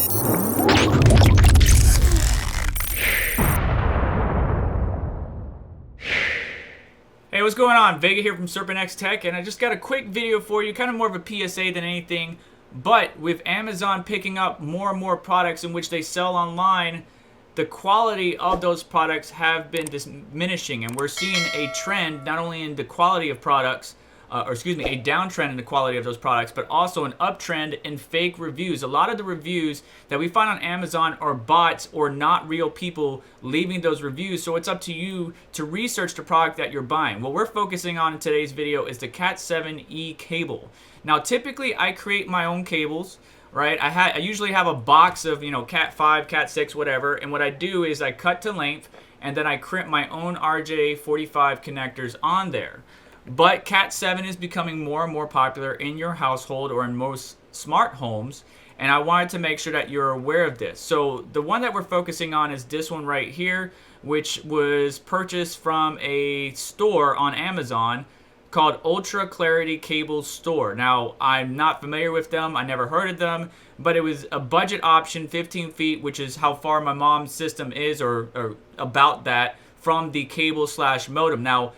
Hey, what's going on? Vega here from SerpentX Tech, and I just got a quick video for you, kind of more of a PSA than anything. But with Amazon picking up more and more products in which they sell online, the quality of those products have been diminishing, and we're seeing a trend not only in the quality of products, a downtrend in the quality of those products, but also an uptrend in fake reviews. A lot of the reviews that we find on Amazon are bots or not real people leaving those reviews, so it's up to you to research the product that you're buying. What we're focusing on in today's video is the Cat 7e cable. Now, typically, I create my own cables, right? I usually have a box of, Cat 5, Cat 6, whatever, and what I do is I cut to length, and then I crimp my own RJ45 connectors on there. But Cat 7 is becoming more and more popular in your household or in most smart homes, and I wanted to make sure that you're aware of this. So the one that we're focusing on is this one right here, which was purchased from a store on Amazon called Ultra Clarity Cable Store. Now, I'm not familiar with them. I never heard of them, but it was a budget option, 15 feet, which is how far my mom's system is, or about that, from the cable/modem. Now,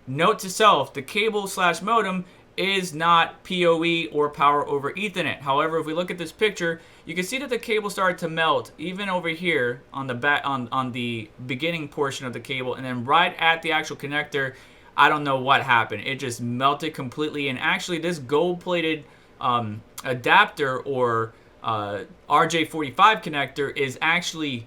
note to self, the cable/modem is not PoE or power over Ethernet. However, if we look at this picture, you can see that the cable started to melt even over here on the back, on the beginning portion of the cable, and then right at the actual connector, I don't know what happened. It just melted completely, and actually this gold-plated adapter or RJ45 connector is actually,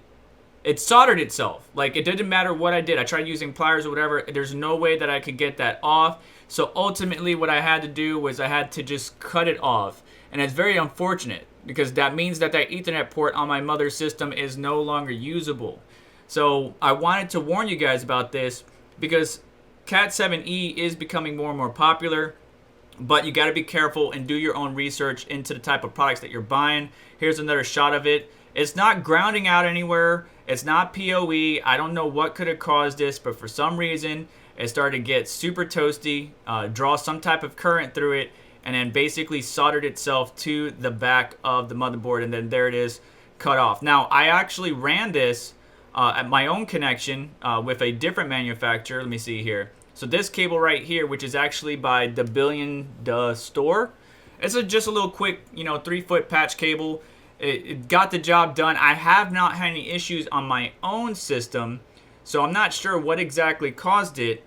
it soldered itself. Like, it didn't matter what I did. I tried using pliers or whatever. There's no way that I could get that off. So ultimately what I had to do was I had to just cut it off. And it's very unfortunate because that means that Ethernet port on my mother's system is no longer usable. So I wanted to warn you guys about this because Cat 7e is becoming more and more popular. But you got to be careful and do your own research into the type of products that you're buying. Here's another shot of it. It's not grounding out anywhere. It's not PoE. I don't know what could have caused this, but for some reason, it started to get super toasty, draw some type of current through it, and then basically soldered itself to the back of the motherboard, and then there it is, cut off. Now, I actually ran this at my own connection with a different manufacturer. Let me see here. So this cable right here, which is actually by the Billion Store, it's just a little quick, 3-foot patch cable. It got the job done. I have not had any issues on my own system, so I'm not sure what exactly caused it.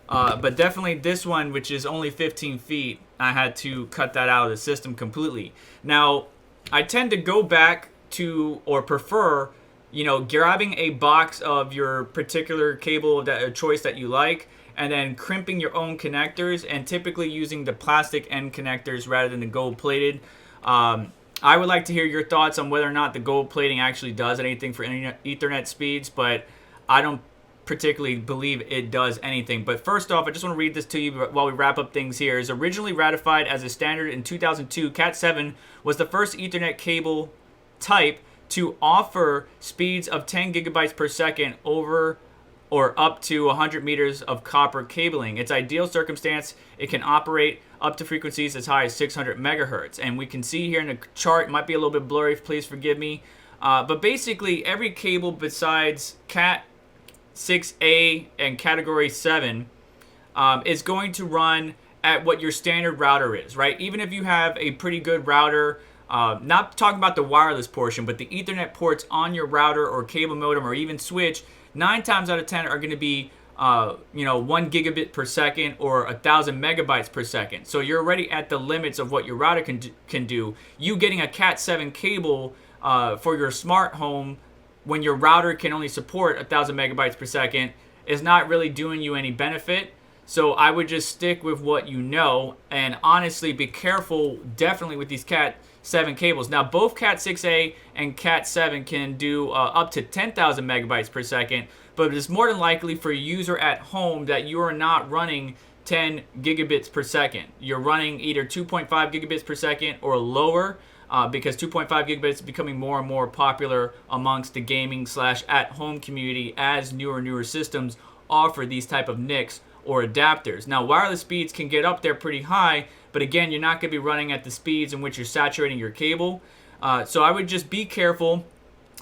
But definitely this one, which is only 15 feet, I had to cut that out of the system completely. Now, I tend to go back to, or prefer, grabbing a box of your particular cable choice that you like, and then crimping your own connectors, and typically using the plastic end connectors rather than the gold plated. I would like to hear your thoughts on whether or not the gold plating actually does anything for Ethernet speeds, but I don't particularly believe it does anything. But first off, I just want to read this to you while we wrap up things here. It's originally ratified as a standard in 2002. Cat 7 was the first Ethernet cable type to offer speeds of 10 gigabytes per second over or up to 100 meters of copper cabling. Its ideal circumstance, it can operate up to frequencies as high as 600 megahertz. And we can see here in the chart, it might be a little bit blurry, please forgive me. But basically, every cable besides Cat 6A and Category 7 is going to run at what your standard router is, right? Even if you have a pretty good router, not talking about the wireless portion, but the Ethernet ports on your router or cable modem or even switch, 9 times out of 10 are going to be 1 gigabit per second or 1,000 megabytes per second. So you're already at the limits of what your router can do. You getting a Cat 7 cable for your smart home when your router can only support 1,000 megabytes per second is not really doing you any benefit. So I would just stick with what you know, and honestly be careful definitely with these Cat 7 cables. Now, both Cat 6A and Cat 7 can do up to 10,000 megabytes per second, but it's more than likely for a user at home that you are not running 10 gigabits per second. You're running either 2.5 gigabits per second or lower, because 2.5 gigabits is becoming more and more popular amongst the gaming / at-home community as newer systems offer these type of NICs or adapters. Now, wireless speeds can get up there pretty high, but again, you're not going to be running at the speeds in which you're saturating your cable. So I would just be careful.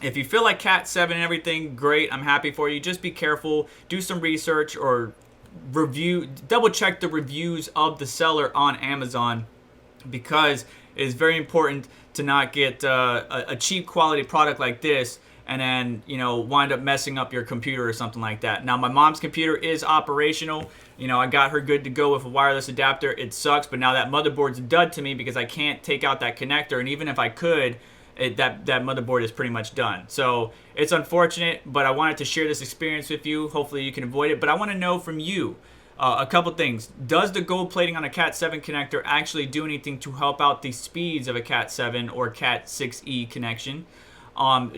If you feel like Cat 7 and everything, great, I'm happy for you. Just be careful, do some research, or double check the reviews of the seller on Amazon, because it is very important to not get a cheap quality product like this and then, you know, wind up messing up your computer or something like that. Now, my mom's computer is operational. You know, I got her good to go with a wireless adapter. It sucks, but now that motherboard's dud to me because I can't take out that connector, and even if I could, that motherboard is pretty much done. So it's unfortunate, but I wanted to share this experience with you. Hopefully you can avoid it, but I want to know from you a couple things. Does the gold plating on a Cat 7 connector actually do anything to help out the speeds of a Cat 7 or Cat 6e connection?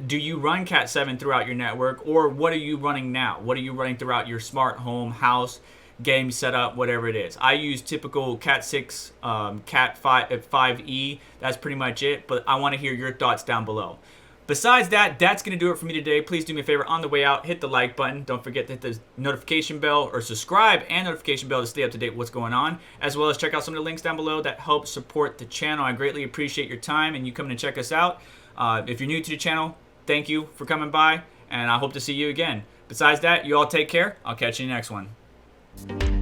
Do you run Cat 7 throughout your network, or what are you running now? What are you running throughout your smart home, house, game setup, whatever it is? I use typical Cat 6, Cat 5e. That's pretty much it, but I want to hear your thoughts down below. Besides that, that's going to do it for me today. Please do me a favor on the way out, hit the like button. Don't forget to hit the notification bell, or subscribe and notification bell to stay up to date with what's going on, as well as check out some of the links down below that help support the channel. I greatly appreciate your time and you coming to check us out. If you're new to the channel, thank you for coming by, and I hope to see you again. Besides that, you all take care. I'll catch you in the next one.